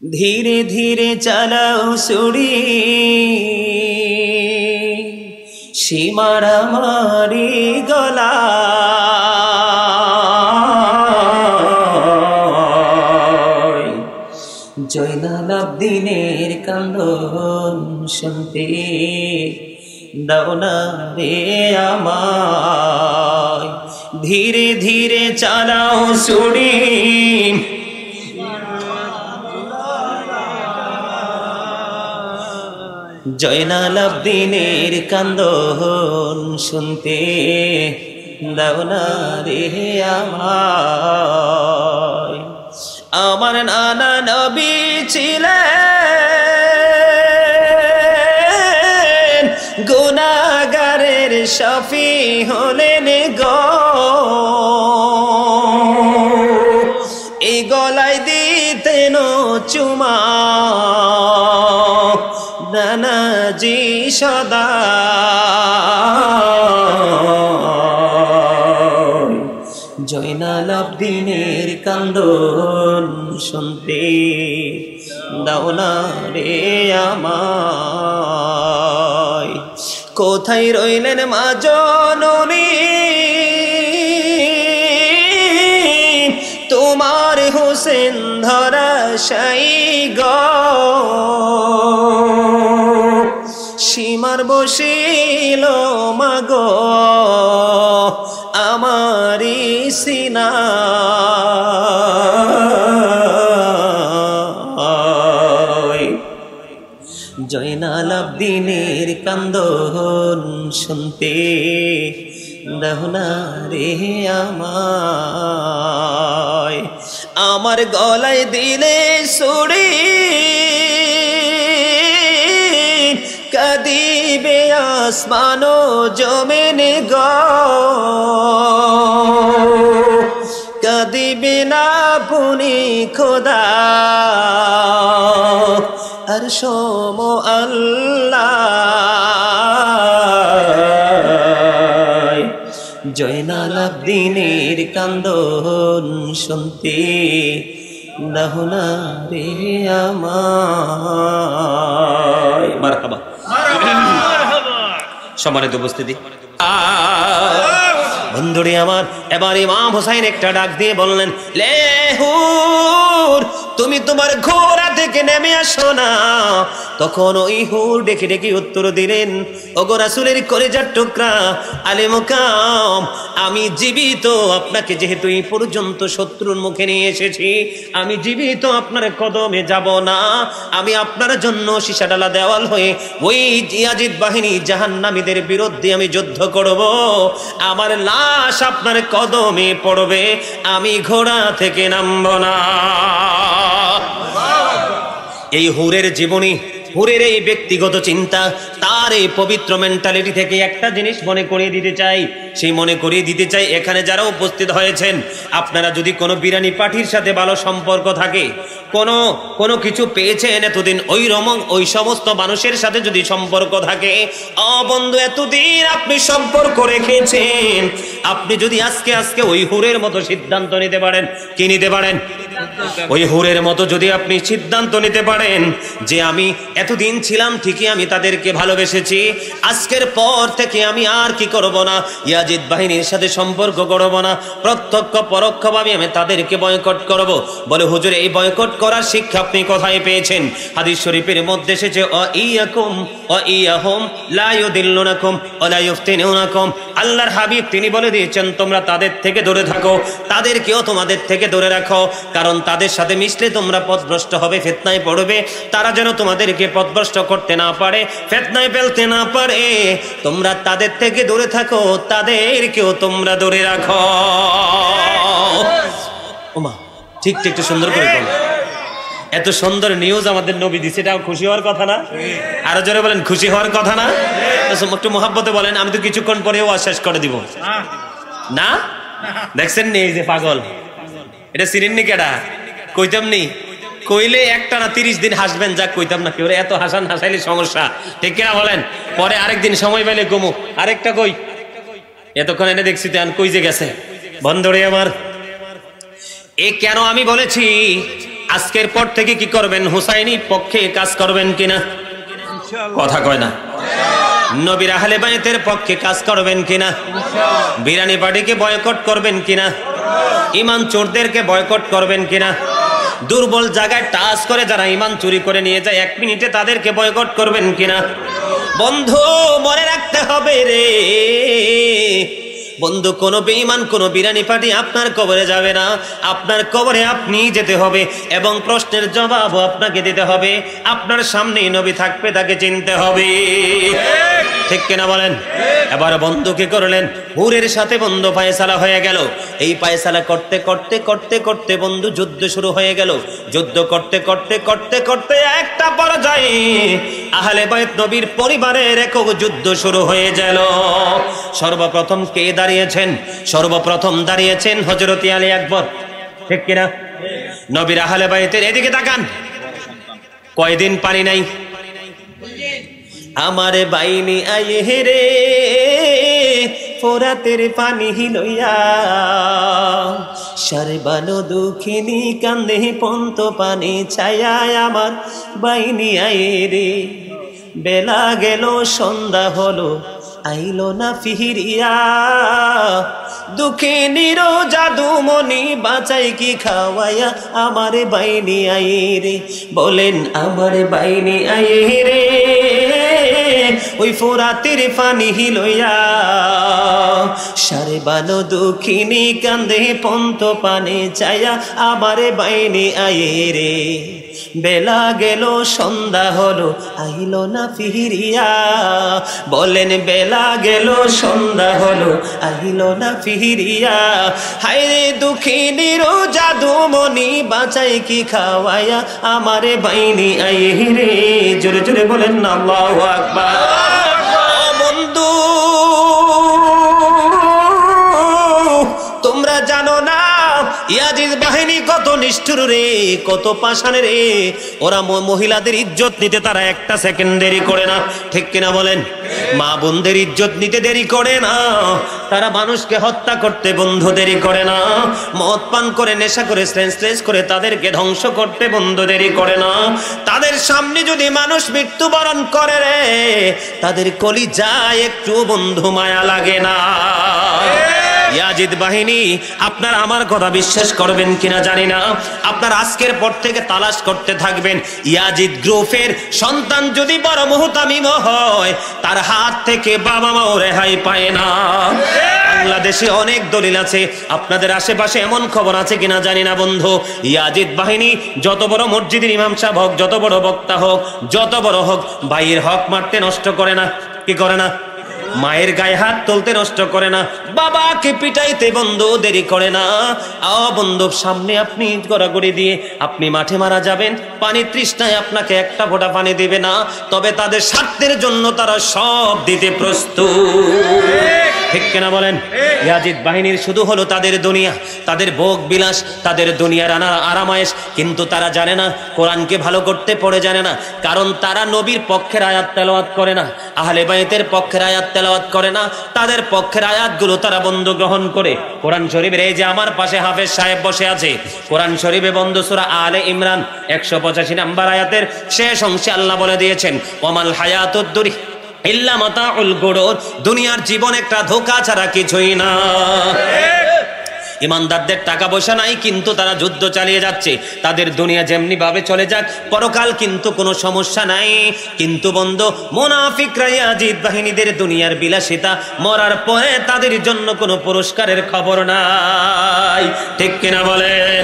ধীরে ধীরে চালাও ছুরি, সীমার আমারি গলা। জয়নাল আবদিনের কান্দন শুনতে দাও না রে আমায়। ধীরে ধীরে চালাও ছুরি, জয়নাল আবদিনের কান্দন শুনতে দাও না রে আমায়। আমার নানা নবী ছিলেন, গুনাহগারের শফি হলেন গো। এই গলায় দিতেন চুমা নানাজি সদা। জয়নাল আবদিনের কান্দন শুনতে দাও না রে আমায়। কোথায় রইলেন মা জননী, তোমার হোসেন ধরাশায়ী গো। সীমার বসিল মাগো আমারি সিনা। জয়নাল আবদিনের কান্দন শুনতে দাও না রে আমায়। আমার গলায় দিলে ছুরি, কাঁদিবে আসমান জমিন গো। কাঁদিবে না পুনি খোদা আর সোম আল্লাহ। জয়নাল আবদিনের কান্দন শুনতে দাও না রে আমায়। মারহাবা। সম্মানিত উপস্থিতি, বন্ধুরে আমার, এবার ইমাম হোসেন একটা ডাক দিয়ে বললেন, লেহুর তুমি তোমার ঘোড়া থেকে নেমে আসো না। তখন ওই হুর ডেকে ডেকে উত্তর দিলেন, ওগো রাসূলের কলিজার টুকরা আলে মুকাম, আমি জীবিত আপনাকে যেহেতু এই পর্যন্ত শত্রুর মুখে নিয়ে এসেছি, আমি জীবিত আপনার কদমে যাব না। আমি আপনার জন্য সীসাডালা দেওয়াল হয়ে ওই ইয়াজিদ বাহিনী জাহান্নামীদের বিরুদ্ধে আমি যুদ্ধ করব। আমার লাশ আপনার কদমে পড়বে, আমি ঘোড়া থেকে নামব না। এই হুরের জীবনী, হুরের এই ব্যক্তিগত চিন্তা, তার এই পবিত্র মেন্টালিটি থেকে একটা জিনিস মনে করিয়ে দিতে চাই। সেই মনে করিয়ে দিতে চাই, এখানে যারা উপস্থিত হয়েছেন, আপনারা যদি কোনো বিরানি পার্টির সাথে ভালো সম্পর্ক থাকে, কোনো কিছু পেয়েছেন এতদিন, ওই সমস্ত মানুষের সাথে যদি সম্পর্ক থাকে, বন্ধু এতদিন আপনি সম্পর্ক রেখেছেন, আপনি যদি আজকে ওই হুরের মতো সিদ্ধান্ত নিতে পারেন, কি নিতে পারেন? ওই হুরের মতো যদি আপনি সিদ্ধান্ত নিতে পারেন যে আমি এতদিন ছিলাম ঠিকই, আমি তাদেরকে ভালোবেসেছি, আজকের পর থেকে আমি আর কি করব না, ইয়াজিদ বাহিনীর সাথে সম্পর্ক করব না, প্রত্যক্ষ পরোক্ষভাবে আমি তাদেরকে বয়কট করব। বলে হুজুর, এই বয়কট করার শিক্ষা আপনি কোথায় পেয়েছেন? হাদিস শরীফের মধ্যে এসেছে, ইয়াকুম ইয়াহুম লা ইউদিল্লুনাকুম ওয়া লা ইফতিনুনাকুম। আল্লাহর হাবিব তিনি বলে দিয়েছেন, তোমরা তাদের থেকে দূরে থাকো, তাদেরকেও তোমাদের থেকে দূরে রাখো, কারণ তাদের সাথে মিশলে তোমরা পথভ্রষ্ট হবে, ফিতনায় পড়বে। তারা যেন তোমাদেরকে পথভ্রষ্ট করতে না পারে, ফিতনায় ফেলতে না পারে, তোমরা তাদের থেকে দূরে থাকো, তাদেরকেও তোমরা দূরে রাখো। ওমা, ঠিক একটু সুন্দর করে বলো। এত সুন্দর নিউজ আমাদের নবী দিছে, এটা খুশি হওয়ার কথা না? আরো জোরে বলেন, খুশি হওয়ার কথা না? একটু মোহাব্বতে বলেন, আমি তো কিছুক্ষণ পরেও শেষ করে দিব না। দেখছেন নি এই যে পাগল, এটা চিনেননি কেডা? কইতাম নি, কইলে একটা না 30 দিন হাসবেন, যা কইতাম না কেউ, এত হাসান হাসাইলে সমস্যা, ঠিক কিনা বলেন? পরে আরেকদিন সময় পাইলে কমু, আরেকটা কই, এতক্ষণ এনে দেখছি তো কই যে গেছে। বন্ধুরে আমার, এ কেন আমি বলেছি আজকের পর থেকে কি করবেন? হুসাইনি পক্ষে কাজ করবেন কিনা? কথা কয় না। নবীর আহলে বাইতের পক্ষে কাজ করবেন কিনা? বিরানি পার্টিকে বয়কট করবেন কিনা? ইমান চোরদেরকে বয়কট করবেন কিনা? দুর্বল জায়গায় টাচ করে যারা ইমান চুরি করে নিয়ে যায় 1 মিনিটে তাদেরকে বয়কট করবেন কিনা? বন্ধু মনে রাখতে হবে রে বন্ধু, কোনো বেঈমান কোনো বিরানি পার্টি আপনার কবরে যাবে না, আপনার কবরে আপনি যেতে হবে এবং প্রশ্নের জবাবও আপনাকে দিতে হবে। আপনার সামনেই নবী থাকবে, তাকে চিনতে হবে, ঠিক কিনা বলেন? এবার বন্ধু কি করলেন? হুরের সাথে বন্ধু ফায়সালা হয়ে গেল। এই ফায়সালা করতে করতে করতে করতে বন্ধু যুদ্ধ শুরু হয়ে গেল। যুদ্ধ করতে করতে করতে করতে একটা পর্যায়ে আহলে বাইত নবীর পরিবারের একক যুদ্ধ শুরু হয়ে গেল। সর্বপ্রথম কে দাঁড়িয়েছেন? সর্বপ্রথম দাঁড়িয়েছেন হযরত আলী আকবর, ঠিক কিনা? নবীর আহলে বাইতের এদিকে তাকান। কয়দিন পানি নাই? আমার বাইনি আয়ে রে ফোরাতের পানি লইয়া, সারবানো দুঃখিনী কান্দে পন্ত পানি ছায়া, আমার বাইনি আয়ে রে। বেলা গেল সন্ধ্যা হলো আইলো না ফিরিয়া, দুঃখিনীর জাদুমণি বাঁচাই কি খাওয়াইয়া, আমার বাইনি আয়ে রে। বলেন আমার বাইনি আয়ে রে ওই ফোরাতের পানি লইয়া, সারবানো দুঃখিনী কান্দে পন্ত পানি চায়া, আমার বাইনি আয়ে রে। বেলা গেল সন্ধ্যা হলো আইলো না ফিরিয়া, বলেন বেলা গেল সন্ধ্যা হলো আইলো না ফিরিয়া, হায়রে দুঃখিনীর জাদুমণি বাঁচাই কি খাওয়াইয়া, আমার বাইনি আয়ে রে। জোরে জোরে বলেন না আল্লাহু আকবার। বন্ধু তোমরা জানো না ইয়াজিদ বাহিনী কত নিষ্ঠুর রে, কত পাষাণ রে। ওরা মহিলাদের ইজ্জত নিতে তারা একটা সেকেন্ড দেরি করে না, ঠিক কিনা বলেন? মা বোনদের ইজ্জত নিতে দেরি করে না, তারা মানুষকে হত্যা করতে বন্ধু দেরি করে না, মদ পান করে নেশা করে সেন্সলেস করে তাদেরকে ধ্বংস করতে বন্ধু দেরি করে না। তাদের সামনে যদি মানুষ মৃত্যুবরণ করে রে, তাদের কলিজায় একটু বন্ধু মায়া লাগে না। ইয়াজিদ বাহিনী, আপনারা আমার কথা বিশ্বাস করবেন কিনা জানি না, আপনারা আজকের পর থেকে তালাশ করতে থাকবেন। ইয়াজিদ গ্রুপের সন্তান যদি বড় মুহতামিম হয়, তার হাত থেকে বাবা মাও রেহাই পায় না। বাংলাদেশে অনেক দলিল আছে, আপনাদের আশেপাশে এমন খবর আছে কিনা জানি না বন্ধু। ইয়াজিদ বাহিনী যত বড় মসজিদের ইমাম সাহেব হোক, যত বড় বক্তা হোক, যত বড় হোক, ভাইয়ের হক মারতে নষ্ট করে না, কি করে না? মায়ের গায়ে হাত তুলতে নষ্ট করে না, বাবাকে পিটাইতে বন্ধু দেরি করে না। বন্ধু সামনে আপনি গড়াগড়ি দিয়ে আপনি মাঠে মারা যাবেন, পানি তৃষ্ণায় আপনাকে একটা ফোঁটা পানি দিবে না, তবে তাদের স্বার্থের জন্য তারা সব দিতে প্রস্তুত, ঠিক কিনা বলেন? ইয়াজিদ বাহিনীর শুধু হলো তাদের দুনিয়া, তাদের ভোগ বিলাস, তাদের দুনিয়ার আরামায়েশ, কিন্তু তারা জানে না কোরআনকে ভালো করতে পড়ে জানে না, কারণ তারা নবীর পক্ষের আয়াত তেলাওয়াত করে না, আহলে বাইতের পক্ষের আয়াত তেলাওয়াত করে না, তাদের পক্ষের আয়াতগুলো তারা বন্ধ গ্রহণ করে। কোরআন শরীফের এই যে আমার পাশে হাফেজ সাহেব বসে আছে, কোরআন শরীফে বন্ধ সূরা আলে ইমরান 185 নম্বর আয়াতের শেষ অংশে আল্লাহ বলে দিয়েছেন, ওয়ামাল হায়াতুদ দুনিয়া ইল্লা মাতাউল গুরুর, দুনিয়ার জীবন একটা ধোঁকা ছাড়া কিছুই না। ইমানদারদের টাকা পয়সা নাই, কিন্তু তারা যুদ্ধ চালিয়ে যাচ্ছে, তাদের দুনিয়া যেমনি ভাবে চলে যাক, পরকাল কিন্তু কোনো সমস্যা নাই। কিন্তু বন্ধু মুনাফিকরা ইয়াজিদ বাহিনীদের দুনিয়ার বিলাসিতা, মরার পরে তাদের জন্য কোনো পুরস্কারের খবর নাই, ঠিক কিনা বলেন?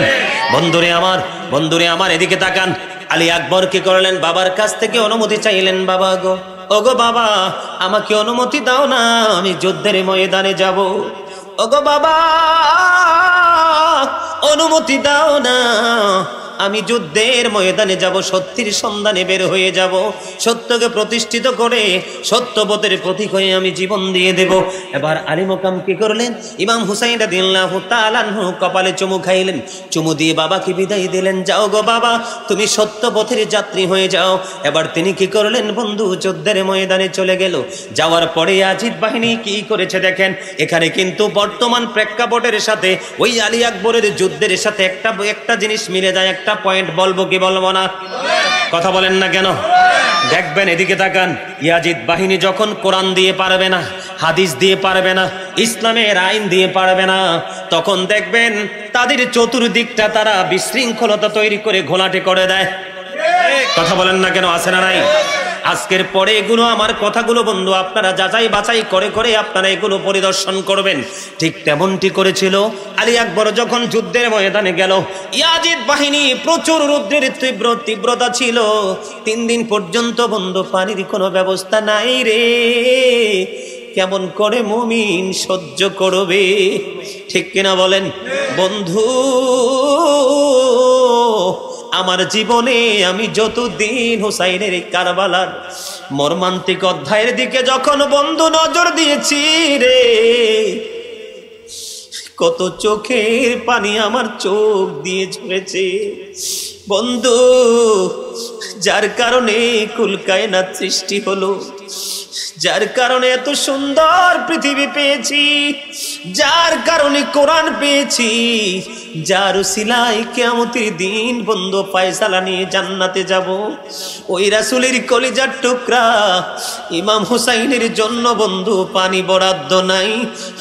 বন্ধুরে আমার এদিকে তাকান। আলী আকবর কি করলেন? বাবার কাছ থেকে অনুমতি চাইলেন, বাবা গো, ওগো বাবা আমাকে অনুমতি দাও না, আমি যুদ্ধের ময়দানে যাব। ওগো বাবা অনুমতি দাও না, আমি যুদ্ধের ময়দানে যাব, সত্যের সন্ধানে বের হয়ে যাব, সত্যকে প্রতিষ্ঠিত করে সত্যপথের প্রতীক হয়ে আমি জীবন দিয়ে দেব। এবার আলী মোকাম কি করলেন? ইমাম হুসাইন রাদিয়াল্লাহু তাআলা আনহু কপালে চুমু খাইলেন, চুমু দিয়ে বাবাকে বিদায় দিলেন, যাও গো বাবা তুমি সত্যপথের যাত্রী হয়ে যাও। এবার তিনি কি করলেন বন্ধু? যুদ্ধের ময়দানে চলে গেল। যাওয়ার পরে ইয়াজিদ বাহিনী কি করেছে দেখেন, এখানে কিন্তু বর্তমান প্রেক্ষাপটের সাথে ওই আলী আকবরের যুদ্ধের সাথে একটা জিনিস মিলে যায়, একটা একটা পয়েন্ট বলবো কি বলবো না? কথা বলেন না কেন? দেখবেন, এদিকে তাকান, ইয়াজিদ বাহিনী যখন কোরআন দিয়ে পারবে না, হাদিস দিয়ে পারবে না, ইসলামের আইন দিয়ে পারবে না, তখন দেখবেন তাদের চতুর্দিকটা তারা বিশৃঙ্খলতা তৈরি করে ঘোলাটে করে দেয়। কথা বলেন না কেন? আছে না নাই? আজকের পরে এগুলো আমার কথাগুলো বন্ধু আপনারা যাচাই বাছাই করে করে আপনারা এগুলো পরিদর্শন করবেন। ঠিক তেমনটি করেছিল আলী আকবর যখন যুদ্ধের ময়দানে গেল। ইয়াজিদ বাহিনী প্রচুর রৌদ্রের তীব্রতা ছিল। 3 দিন পর্যন্ত বন্ধু পানির কোনো ব্যবস্থা নাই রে। কেমন করে মুমিন সহ্য করবে? ঠিক কিনা বলেন বন্ধু? আমার জীবনে আমি যতদিন হুসাইনের কারবালার মর্মান্তিক অধ্যায়ের দিকে যখন বন্ধু নজর দিয়েছি রে, কত চোখের পানি আমার চোখ দিয়ে ঝরেছে বন্ধু। যার কারণে কুল কায়নাত সৃষ্টি হলো, যার কারণে এত সুন্দর পৃথিবী পেয়েছি, যার কারণে কোরআন পেয়েছি, যার উসিলায় কিয়ামতের দিন বন্ধু ফয়সালা নিয়ে জান্নাতে যাব, ওই রাসূলের কলিজার টুকরা ইমাম হুসাইনের জন্য বন্ধু পানি বরাদ্দ নাই।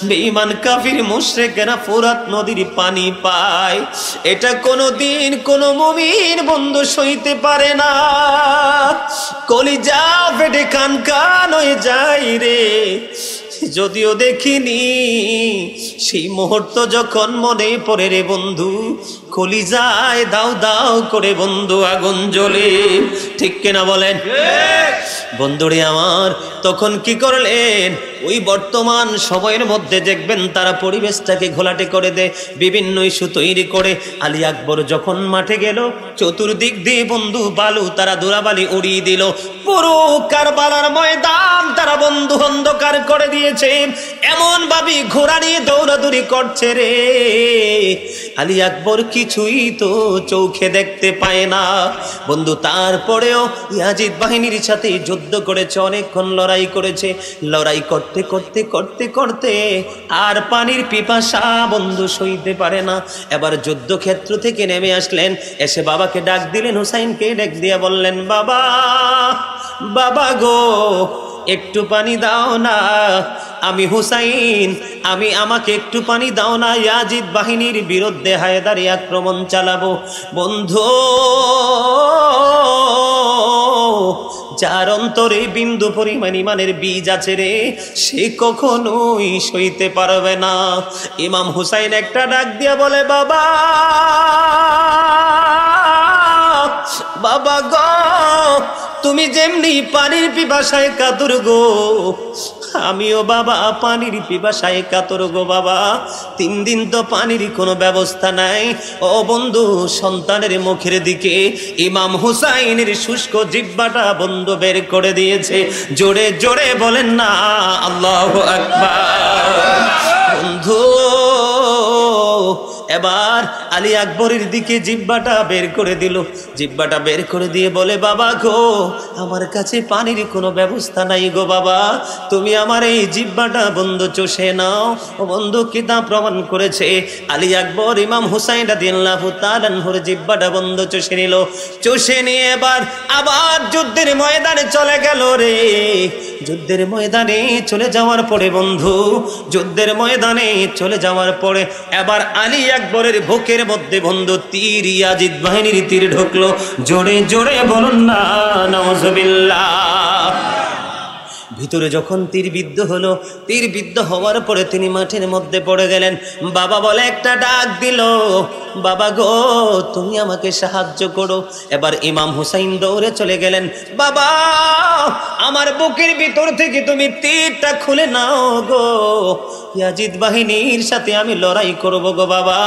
বেঈমান কাফির মুশরিকেরা ফোরাত নদীর পানি পায়, এটা কোনোদিন কোনো মুমিন বন্ধু সইতে পারে না। কলিজা ফেটে কান কান হয়ে যায় রে। যদিও দেখিনি সেই মুহূর্ত যখন মনে পড়ে রে বন্ধু, কলিজায় দাও দাও করে বন্ধু আগুন জ্বলে। ঠিক কিনা বলেন বন্ধুরে আমার? তখন কি করলেন? ওই বর্তমান সময়ের মধ্যে দেখবেন তারা পরিবেশটাকে ঘোলাটে করে দেয়, বিভিন্ন ইস্যু তৈরি করে। আলী আকবর যখন মাঠে গেল, চতুর্দিক দিয়ে বন্ধু বালু তারা ধুলাবালি উড়িয়ে দিল। পুরো কারবালার ময়দান তারা বন্ধু অন্ধকার করে দিয়েছে। এমন ভাবে ঘোড়া নিয়ে দৌড়াদৌড়ি করছে রে। আলী আকবর কিছুই তো চোখে দেখতে পায় না বন্ধু। তারপরেও ইয়াজিদ বাহিনীর সাথে যুদ্ধ করেছে, অনেকক্ষণ লড়াই করেছে। লড়াই করতে করতে করতে করতে আর পানির পিপাসা বন্ধু সইতে পারে না। এবার যুদ্ধক্ষেত্র থেকে নেমে আসলেন, এসে বাবাকে ডাক দিলেন, হুসাইনকে ডাক দিয়ে বললেন, বাবা বাবা গো, একটু পানি দাও না। আমি হুসাইন, আমাকে একটু পানি দাও না, ইয়াজিদ বাহিনীর বিরুদ্ধে হায়দারি আক্রমণ চালাবো। বন্ধু, যার অন্তরে বিন্দু পরিমাণ ইমানের বীজ আছে রে, সে কখনোই সইতে পারবে না। ইমাম হুসাইন একটা ডাক দিয়া বলে, বাবা বাবা গো, তুমি যেমনি পানির পিপাসায় কাতর গো, আমিও বাবা পানির পিপাসায় কাতর গো বাবা। 3 দিন তো পানির কোনো ব্যবস্থা নাই। ও বন্ধু, সন্তানের মুখের দিকে ইমাম হুসাইনের শুষ্ক জিহ্বাটা বন্ধু বের করে দিয়েছে। জোরে জোরে বলেন না আল্লাহু আকবার। বন্ধু, এবার আলী আকবরের দিকে জিহ্বাটা বের করে দিল। জিহ্বাটা বের করে দিয়ে বলে, বাবা গো, আমার কাছে পানির কোনো ব্যবস্থা নাই গো বাবা, তুমি আমার এই জিহ্বাটা বন্ধু চষে নাও। ও বন্ধু, কিতাব প্রমাণ করেছে আলী আকবর ইমাম হুসাইন রাদিয়াল্লাহু তাআলা আনহুর জিহ্বাটা বন্ধু চষে নিল। চষে নিয়ে এবার আবার যুদ্ধের ময়দানে চলে গেল রে। যুদ্ধের ময়দানে চলে যাওয়ার পরে বন্ধু, যুদ্ধের ময়দানে চলে যাওয়ার পরে এবার আলী আকবরের বুকের মধ্যে বন্ধু তীর, ইয়াজিদ বাহিনীর তীর ঢুকলো। জোরে জোরে বলুন না নাউজুবিল্লাহ। ভিতরে যখন তীর বিদ্ধ হলো, তীর বিদ্ধ হওয়ার পরে তিনি মাঠের মধ্যে পড়ে গেলেন। বাবা বলে একটা ডাক দিল, বাবা গো, তুমি আমাকে সাহায্য করো। এবার ইমাম হুসাইন দৌড়ে চলে গেলেন, বাবা আমার বুকের ভিতর থেকে তুমি তীরটা খুলে নাও গো, ইয়াজিদ বাহিনীর সাথে আমি লড়াই করব গো বাবা।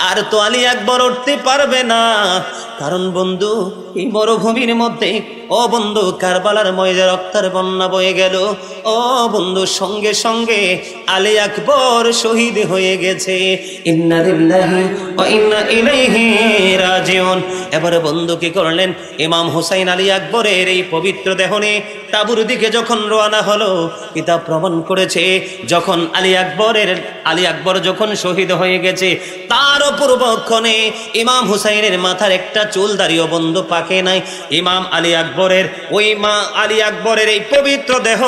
আর তো আলী আকবর উঠতে পারবে না, কারণ বন্ধু এই মরুভূমির মধ্যে, ও বন্ধু, কারবালার ময়দানে রক্তের বন্যা বয়ে গেল। ও বন্ধু, সঙ্গে সঙ্গে আলী আকবর শহীদ হয়ে গেছে। ইন্না লিল্লাহি ওয়া ইন্না ইলাইহি রাজিউন। এবারে বন্ধু কি করলেন? ইমাম হুসাইন আলী আকবরের এই পবিত্র দেহ নিয়ে তাবুর দিকে যখন রওনা হলো, কিতাব প্রমাণ করেছে যখন আলী আকবর যখন শহীদ হয়ে গেছে, তার পূর্বক্ষণে ইমাম হুসাইনের মাথার একটা চুল দাড়িও বন্ধ পাকে নাই। ইমাম আলী আকবরের এই পবিত্র দেহ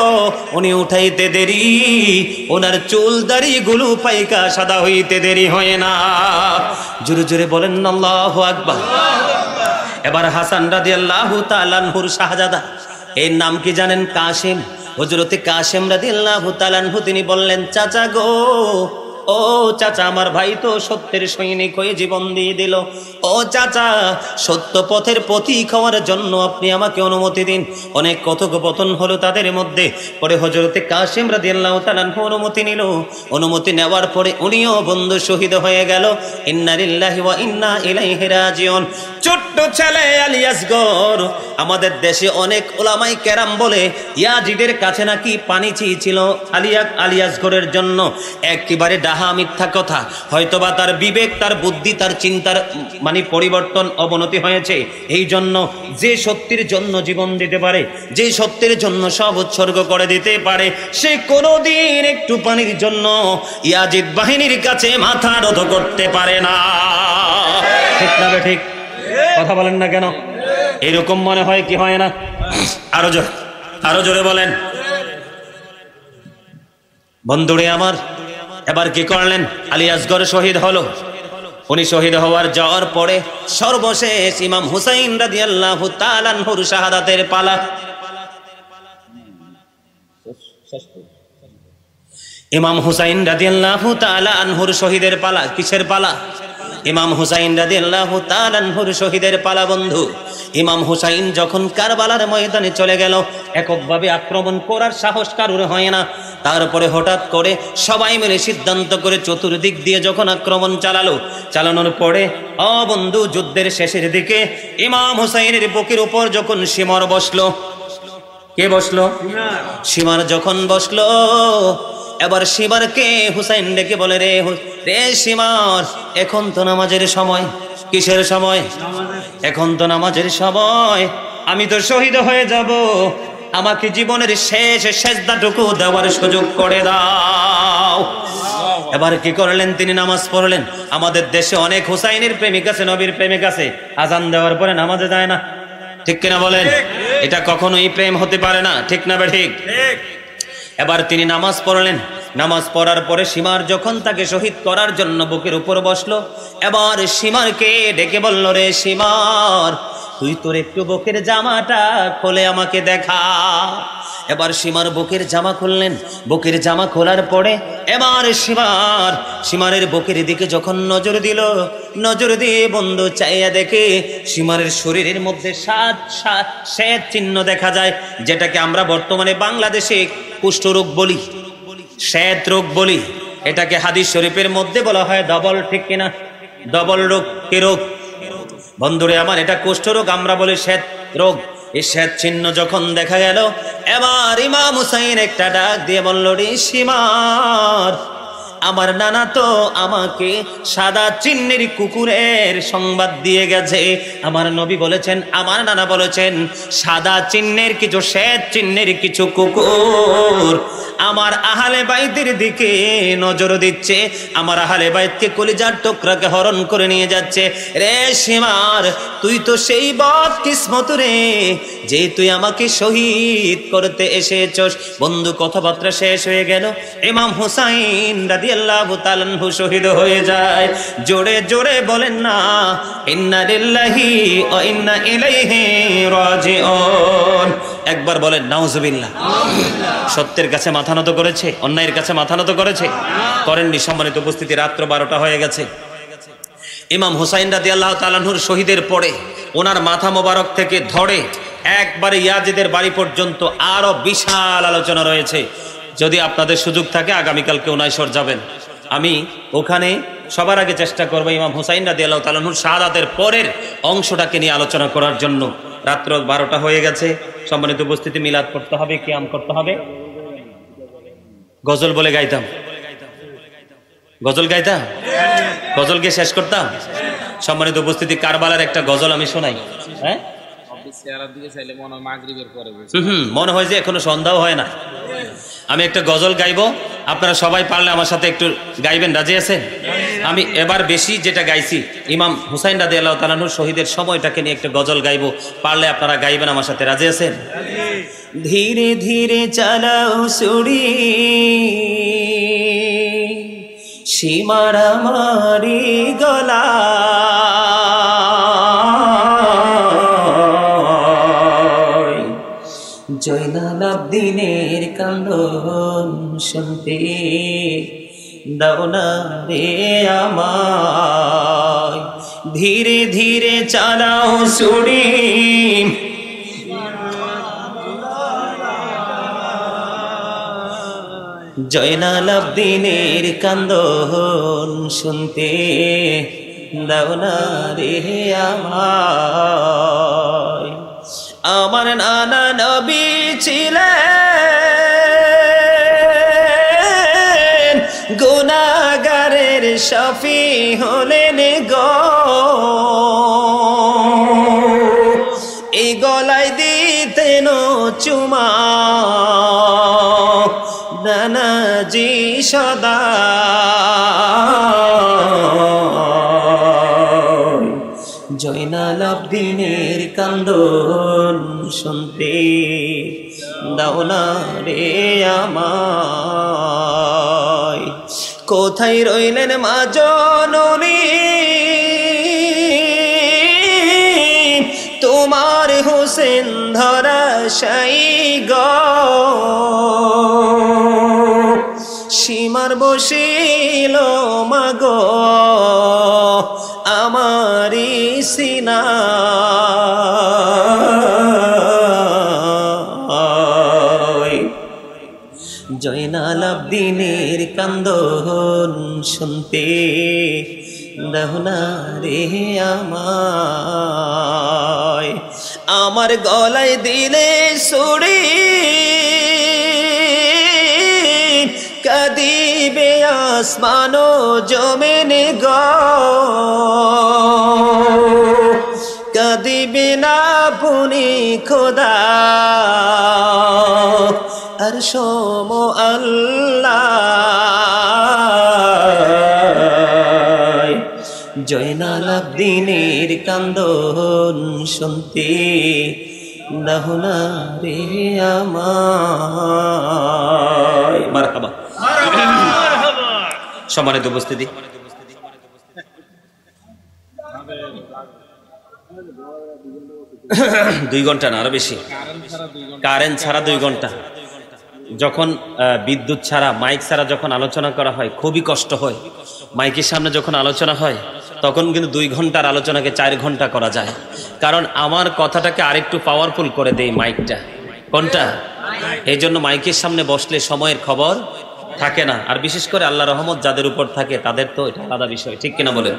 উনি উঠাইতে দেরি, ওনার চুল দাড়িগুলো পাইকা সাদা হইতে দেরি হয় না। জোরে জোরে বলেন আল্লাহু আকবার। এবার হাসান রাদিয়াল্লাহু তাআলা আনহুর শাহজাদা, এর নাম কি জানেন? কাসেম। হযরতে কাসেম রাদিয়াল্লাহু তাআলা আনহু তিনি বললেন, চাচা গো, ও চাচা, আমার ভাই তো সত্যের সৈনিক হয়ে জীবন দিয়ে দিল। ও চাচা, সত্য পথের পথিক হওয়ার জন্য আপনি আমাকে অনুমতি দিন। অনেক কথোপকথন হলো তাদের মধ্যে। পরে হযরতে কাসেম রাদিয়াল্লাহু তাআলা আনহু অনুমতি নিল। অনুমতি নেওয়ার পরে উনিও বন্ধু শহীদ হয়ে গেল। ইন্না লিল্লাহি ওয়া ইন্না ইলাইহি রাজিউন। ছোট্ট ছেলে আলী আসগর, আমাদের দেশে অনেক উলামায়ে কেরাম বলে ইয়াজিদের কাছে নাকি পানি চেয়েছিল আলী আসগরের জন্য। একেবারে ডাহা মিথ্যা কথা। হয়তোবা তার বিবেক, তার বুদ্ধি, তার চিন্তার পরিবর্তন, অবনতি হয়েছে। এই জন্য যে সত্যের জন্য জীবন দিতে পারে, যে সত্যের জন্য সব উৎসর্গ করে দিতে পারে, সে কোনোদিন একটু পানির জন্য ইয়াজিদ বাহিনীর কাছে মাথা নত করতে পারে না। ঠিক না ঠিক? কথা বলেন না কেন? এরকম মনে হয় কি হয় না? আরো জোরে বলেন। বন্ধুরে আমার, এবার কি করলেন? আলী আসগর শহীদ হলো। উনি শহীদ যাওয়ার পরে সর্বশেষ ইমাম হুসাইন রাদিয়াল্লাহু তাআলা আনহুর শাহাদাতের পালা। ইমাম হুসাইন রাদিয়াল্লাহু তাআলা আনহুর শহীদের পালা। কিসের পালা? ইমাম হুসাইন রাদিয়াল্লাহু তাআলা আনহুর শহীদের পালা। বন্ধু, ইমাম হুসাইন যখন কারবালার ময়দানে চলে গেল, এককভাবে আক্রমণ করার সাহস কারোর হয় না। তারপরে হঠাৎ করে সবাই মিলে সিদ্ধান্ত করে চতুর্দিক দিয়ে যখন আক্রমণ চালানোর পরে বন্ধু, যুদ্ধের শেষের দিকে ইমাম হুসাইনের বুকের উপর যখন সীমার বসলো। কে বসলো? সীমার যখন বসলো, এবার সীমারকে হুসাইন ডেকে বলে, রে সীমার, এখন তো নামাজের সময়। কিসের সময়? এখন তো নামাজের সময়। আমি তো শহীদ হয়ে যাব, আমাকে জীবনের শেষ সেজদাটুকু দেওয়ার সুযোগ করে দাও। এবার কি করলেন? তিনি নামাজ পড়লেন। আমাদের দেশে অনেক হুসাইনের প্রেমিক আছে, নবীর প্রেমিক আছে, আজান দেওয়ার পরে নামাজে যায় না। ঠিক কিনা বলেন? এটা কখনোই প্রেম হতে পারে না। ঠিক না ঠিক? এবার তিনি নামাজ পড়লেন। নামাজ পড়ার পরে সীমার যখন তাকে শহীদ করার জন্য বুকের উপর বসলো, এবার সীমারকে ডেকে বলল, রে সীমার, তুই তোর একটু বুকের জামাটা খুলে আমাকে দেখা। এবার সীমার বুকের জামা খুললেন। বুকের জামা খোলার পরে এবার সীমারের বুকের দিকে যখন নজর দিয়ে বন্ধু চাইয়া দেখে সীমারের শরীরের মধ্যে শ্বেত চিহ্ন দেখা যায়, যেটাকে আমরা বর্তমানে বাংলাদেশে কুষ্ঠরোগ বলি, শ্বেত রোগ বলি। এটাকে হাদিস শরীফের মধ্যে বলা হয় ডবল। ঠিক কিনা? ডবল রোগ। কি রোগ? বন্ধুরে আমার, এটা কুষ্ঠরোগ, আমরা বলি শ্বেত রোগ। এই শ্বেত চিহ্ন যখন দেখা গেল, এবার ইমাম হুসাইন একটা ডাক দিয়ে বলল, রে সীমার, আমার নানা তো আমাকে সাদা চিহ্নের কুকুরের সংবাদ দিয়ে গেছে। আমার নবী বলেছেন, আমার নানা বলেছেন, সাদা চিহ্নের কিছু, শ্বেত চিহ্নের কিছু কুকুর আমার আহলে বাইতের দিকে নজর দিচ্ছে, আমার আহলে বাইতকে কলিজার টুকরাকে হরণ করে নিয়ে যাচ্ছে। রে সীমার, তুই তো সেই বদকিসমত রে, যে তুই আমাকে শহীদ করতে এসেছস। বন্ধু, কথাবার্তা শেষ হয়ে গেল। ইমাম হুসাইন রাদিয়াল্লাহু তাআলা আনহু শহীদ হয়ে যায়। জোরে জোরে বলেন না, ইন্না লিল্লাহি ওয়া ইন্না ইলাইহি রাজিউন। একবার বলেন নাউজুবিল্লাহ। সত্যের কাছে মাথা নত করেছে? অন্যায়ের কাছে মাথা নত করেছে? করেননি। সম্মানিত উপস্থিতি, রাত্র 12টা হয়ে গেছে। ইমাম হুসাইন রাদিয়াল্লাহু তাআলা আনহুর শহীদের পরে ওনার মাথা মোবারক থেকে ধরে একবারে ইয়াজিদের বাড়ি পর্যন্ত আরো বিশাল আলোচনা রয়েছে। যদি আপনাদের সুযোগ থাকে আগামীকালকে 19 যাবেন। আমি ওখানে সবার আগে চেষ্টা করবো ইমাম হুসাইন রাদিয়াল্লাহু তাআলা আনহুর শাহাদাতের পরের অংশটাকে নিয়ে আলোচনা করার জন্য। রাত্র 12টা হয়ে গেছে। সম্মানিত উপস্থিতি, মিলাদ করতে হবে, কিয়াম করতে হবে। গজল বলে গাইতাম, গজল গাইতাম, গজলকে শেষ করতাম। সম্মানিত উপস্থিতি, কারবালার একটা গজল আমি শোনাই। হ্যাঁ, চেহারার দিকে চাইলে মনে হয় মাগরিবের পরে মনে হয় যে এখনো সন্ধ্যাও হয় না। আমি একটা গজল গাইবো, আপনারা সবাই পারলে আমার সাথে একটু গাইবেন, রাজি আছেন? আমি এবার বেশি যেটা গাইছি ইমাম হুসাইন রাদিয়াল্লাহু তাআলা আনহু শহীদের সময়টাকে নিয়ে একটা গজল গাইবো, পারলে আপনারা গাইবেন আমার সাথে, রাজি আছেন? ধীরে ধীরে চালাও সুরি সীমারা মারি গলা, জয়নাল আবদিনের কান্দন শুনতে দাও না রে আমায়, ধীরে ধীরে চালাও সুরি জয়নাল আবদিনের কান্দন শুনতে দাও না রে আমায়। আমার নানা নবী ছিলেন গুনাহগারের শফি হলেন গো, এই গলায় দিতেন চুমা নানাজি সদা, জয়নাল আবদিনের কান্দন শুনতে দাও না রে আমায়। কোথায় রইলেন মা জননী তোমার হোসেন ধরাশায়ী গো, সীমার বসিল মাগো আমারি সিনা, জয়নাল আবদিনের কান্দন শুনতে দাও না রে আমায়। আমার গলায় দিলে সুরি কাঁদিবে আসমান জমিন গো, কাঁদিবে না পুনি খোদা আর সোম আল্লাহ, জয়নাল আবদিনের কান্দন শুনতে দাও না রে আমায়। মারহাবা। সম্মানিত উপস্থিতি, 2 ঘন্টা না আরো বেশি, কারেন্ট ছাড়া 2 ঘন্টা। যখন বিদ্যুৎ ছাড়া মাইক ছাড়া যখন আলোচনা করা হয় খুবই কষ্ট হয়। মাইকের সামনে যখন আলোচনা হয় তখন কিন্তু 2 ঘন্টার আলোচনাকে 4 ঘন্টা করা যায়, কারণ আমার কথাটাকে আরেকটু পাওয়ারফুল করে দেয় মাইকটা। কোনটা? এই জন্য মাইকের সামনে বসলে সময়ের খবর থাকে না, আর বিশেষ করে আল্লাহ রহমত যাদের উপর থাকে তাদের তো এটা আলাদা বিষয়, ঠিক কিনা বলেন?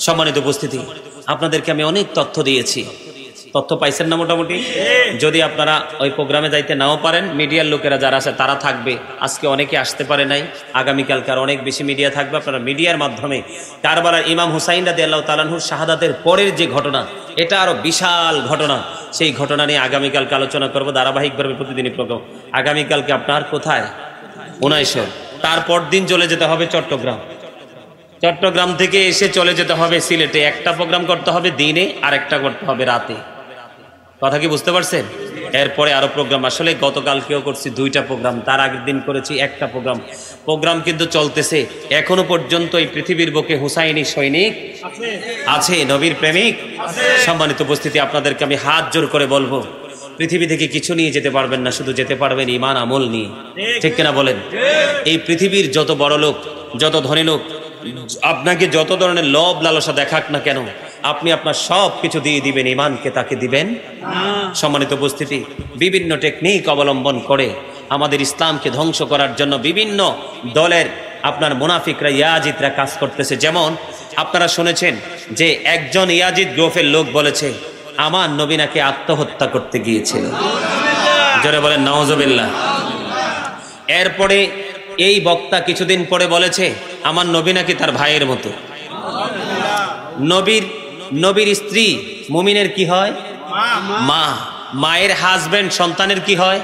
সম্মানিত উপস্থিতি, আপনাদেরকে আমি অনেক তথ্য দিয়েছি, তথ্য পাইছেন না মোটামুটি? যদি আপনারা ওই প্রোগ্রামে যাইতে নাও পারেন, মিডিয়ার লোকেরা যারা আছে তারা থাকবে, আজকে অনেকে আসতে পারে নাই, আগামীকালকার অনেক বেশি মিডিয়া থাকবে। আপনারা মিডিয়ার মাধ্যমে কারবালার ইমাম হুসাইন রাদিয়াল্লাহু তাআলা আনহুর শাহাদাতের পরের যে ঘটনা, এটা আরো বিশাল ঘটনা, সেই ঘটনা নিয়ে আগামীকালকে আলোচনা করবো ধারাবাহিকভাবে প্রতিদিনই প্রোগ্রাম। আগামীকালকে আপনার কোথায়? 19, তারপর দিন চলে যেতে হবে চট্টগ্রাম, চট্টগ্রাম থেকে এসে চলে যেতে হবে সিলেটে। একটা প্রোগ্রাম করতে হবে দিনে আর একটা করতে হবে রাতে, কথা কি বুঝতে পারছেন? এরপরে আরো প্রোগ্রাম, আসলে গতকালকেও করছি 2টা প্রোগ্রাম, তার আগের দিন করেছি একটা প্রোগ্রাম। প্রোগ্রাম কিন্তু চলতেছে এখনো পর্যন্ত। এই পৃথিবীর বুকে হুসাইনি সৈনিক আছে, নবীর প্রেমিক। সম্মানিত উপস্থিতি, আপনাদেরকে আমি হাত জোর করে বলবো, পৃথিবী থেকে কিছু নিয়ে যেতে পারবেন না, শুধু যেতে পারবেন ঈমান আমল নিয়ে, ঠিক কিনা বলেন? এই পৃথিবীর যত বড় লোক, যত ধনী লোক আপনাকে যত ধরনের লোভ লালসা দেখাক না কেন, আপনি আপনার সব কিছু দিয়ে দিবেন, ঈমানকে তাকে দিবেন। সম্মানিত উপস্থিতি, বিভিন্ন টেকনিক অবলম্বন করে আমাদের ইসলামকে ধ্বংস করার জন্য বিভিন্ন দলের আপনার মুনাফিকরা, ইয়াজিদরা কাজ করতেছে। যেমন আপনারা শুনেছেন যে একজন ইয়াজিদ গ্রুপের লোক বলেছে আমার নবী নাকি আত্মহত্যা করতে গিয়েছিল, জোরে বলেন নাউজুবিল্লাহ। এরপরে এই বক্তা কিছুদিন পরে বলেছে আমার নবী নাকি তার ভাইয়ের মতো। নবীর স্ত্রী মুমিনের কি হয়? মা। মায়ের হাজবেন্ড সন্তানের কি হয়?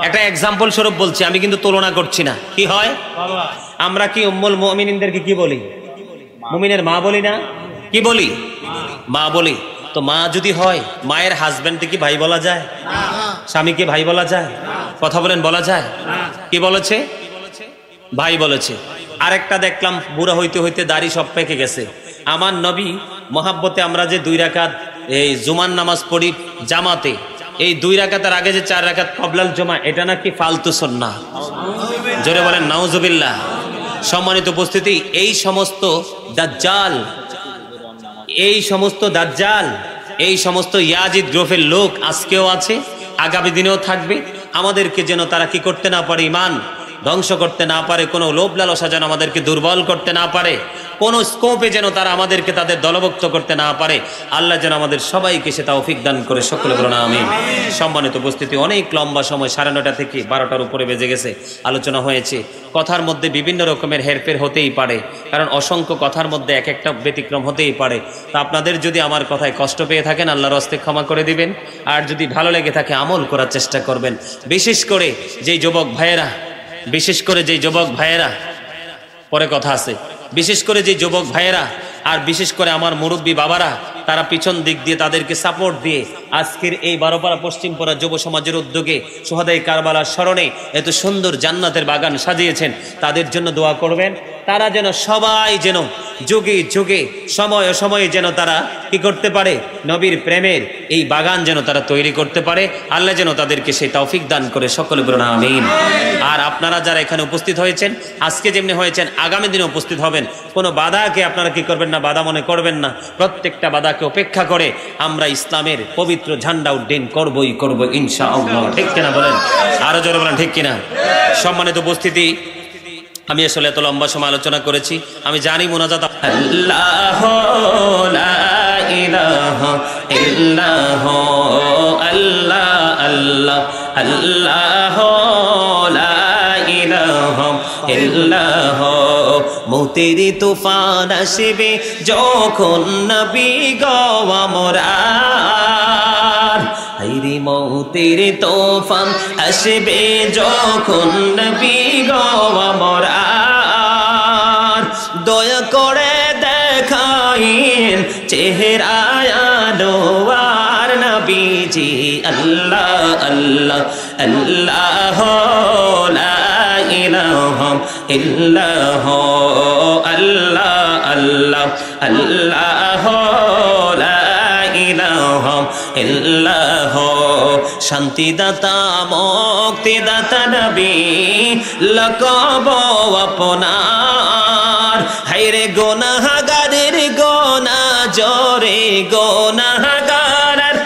একটা এক্সাম্পল স্বরূপ বলছি, আমি কিন্তু তুলনা করছি না। কি হয়? আমরা কি উম্মুল মুমিনিনদেরকে কি বলি? মুমিনের মা বলি না? কি বলি? মা বলি। তো মা যদি হয়, মায়ের হাজবেন্ডকে কি ভাই বলা যায়? স্বামীকে ভাই বলা যায়? কথা বলেন, বলা যায়? কি বলেছে? ভাই বলেছে। আরেকটা দেখলাম, বুড়া হইতে হইতে দাড়ি সব পেকে গেছে। আমার নবী মহাব্বতে আমরা যে 2 রাকাত এই জুমার নামাজ পড়ি জামাতে, এই 2 রাকাতের আগে যে 4 রাকাত কবলাল জমা, এটা নাকি ফালতু সুন্নাহ। জোরে বলেন নাউজুবিল্লাহ। সম্মানিত উপস্থিতি, এই সমস্ত দাজ্জাল, এই সমস্ত ইয়াজিদ গ্রুপের লোক আজকেও আছে, আগামী দিনেও থাকবে। আমাদেরকে যেন তারা কি করতে না পারে, ঈমান ধ্বংস করতে না পারে, কোনো লোভ লালসা যেন আমাদেরকে দুর্বল করতে না পারে, কোনো স্কোপে যেন তারা আমাদেরকে তাদের দলভুক্ত করতে না পারে। আল্লাহ যেন আমাদের সবাইকে সে তৌফিক দান করে, সকলে বলুন আমিন। সম্মানিত উপস্থিতি, অনেক লম্বা সময় 9:30 থেকে 12টার উপরে বেজে গেছে, আলোচনা হয়েছে। কথার মধ্যে বিভিন্ন রকমের হেরফের হতেই পারে, কারণ অসংখ্য কথার মধ্যে এক একটা ব্যতিক্রম হতেই পারে। তা আপনাদের যদি আমার কথায় কষ্ট পেয়ে থাকেন, আল্লাহর হস্তে ক্ষমা করে দিবেন। আর যদি ভালো লেগে থাকে, আমল করার চেষ্টা করবেন। বিশেষ করে যেই যুবক ভাইয়েরা, পরে কথা আছে, বিশেষ করে যে যুবক ভাইয়েরা আর বিশেষ করে আমার মুরব্বী বাবারা, তারা পিছন দিক দিয়ে তাদেরকে সাপোর্ট দিয়ে আজকের এই 12পাড়া পশ্চিমপাড়া যুব সমাজের উদ্যোগে সোহাদাই কারবালার স্মরণে এত সুন্দর জান্নাতের বাগান সাজিয়েছেন, তাদের জন্য দোয়া করবেন। তারা যেন সবাই যেন যুগে যুগে সময় সময়ে যেন তারা কি করতে পারে, নবীর প্রেমের এই বাগান যেন তারা তৈরি করতে পারে। আল্লাহ যেন তাদেরকে সেই তৌফিক দান করে, সকলে বলুন আমিন। আর আপনারা যারা এখানে উপস্থিত হয়েছেন, আজকে যেমনি হয়েছেন, আগামী দিনে উপস্থিত হবেন। কোনো বাধাকে আপনারা কি করবেন না, বাধা মনে করবেন না। প্রত্যেকটা বাধাকে উপেক্ষা করে আমরা ইসলামের পবিত্র ঝান্ডা উড্ডীন করবই করব ইনশাআল্লাহ। ঠিক কিনা বলেন? আরো জোরে বলেন ঠিক কিনা? সম্মানিত উপস্থিতি, আমি আসলে এত লম্বা সময় আলোচনা করেছি, আমি জানি মোনাজাত আল্লাহ লা ইলাহা ইল্লাহ আল্লাহ আল্লাহ আল্লাহ লা ইলাহা ইল্লাহ। মৌতের তুফান আসবে যখন নবী গো আমরার, হায়রে মৌতের তুফান আসবে যখন নবী গো আমরার। দয়া করে দেখাইন চেহারায় আনোয়ার নবীজি। আল্লাহ আল্লাহ আল্লাহ লা ইলাহা ইল্লাহ আল্লাহ আল্লাহ আল্লাহ লা ইলাহা ইল্লাহ। শান্তিদাতা মুক্তিদাতা নবী লকব আপনার, হায়রে গুনাহগারের গোনা জোরে গুনাহগারের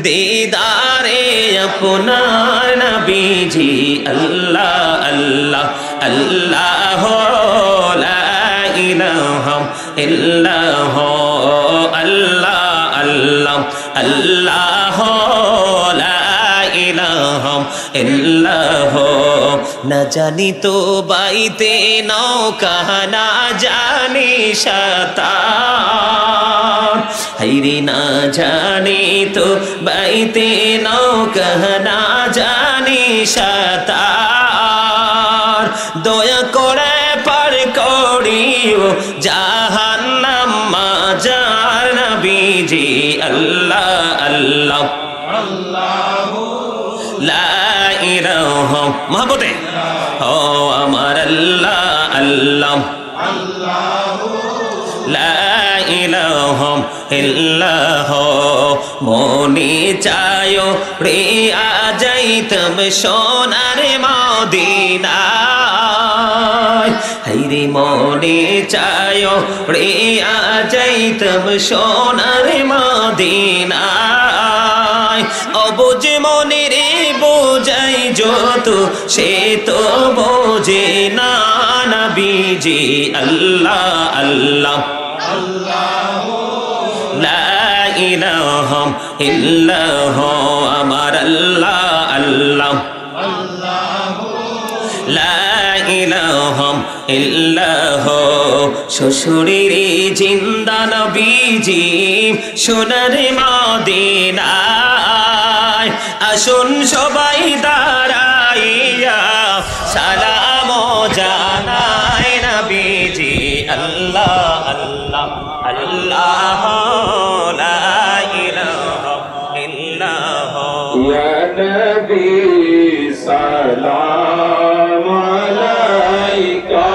দিদারে আপনার নবীজি। আল্লাহ আল্লাহ আল্লাহ লা ইলাহা ইল্লাহ আল্লাহ আল্লাহ আল্লাহ লা ইলাহা ইল্লাহ। না জানি তো বাইতে নৌকা, না জানি সাঁতার, হায়রে না জানি তো বাইতে নৌকা, না জানি সাঁতার। দয়া করে পার করিও জাহান্নাম মাজার নবীজি। আল্লাহ আল্লাহ লা ইলাহা মহব্বতে ও আমার আল্লাহ আল্লাহ লা ইলাহা ইল্লাহ। মনে চায়ো প্রিয়া যাইতাম সোনার মদিনায়, হায়রে মনে চায়ো প্রিয়া যাইতাম সোনার মদিনায়। অবুঝ মনের বোঝাই যত সে তো বোঝে না নবীজি। আল্লাহ আল্লাহ লা ইলাহা ইল্লাহ আমার আল্লাহ আল্লাহ লা ইলাহা ইল্লাহ শ্বশুরের জিন্দা নবীজি সোনার মদিনায় আসুন সবাই দাঁড়াইয়া সালাম জানাই নবীজি আল্লাহ আল্লাহ আল্লাহ লা ইলাহা ইল্লাল্লাহ ইয়া নবী সালাম আলাইকা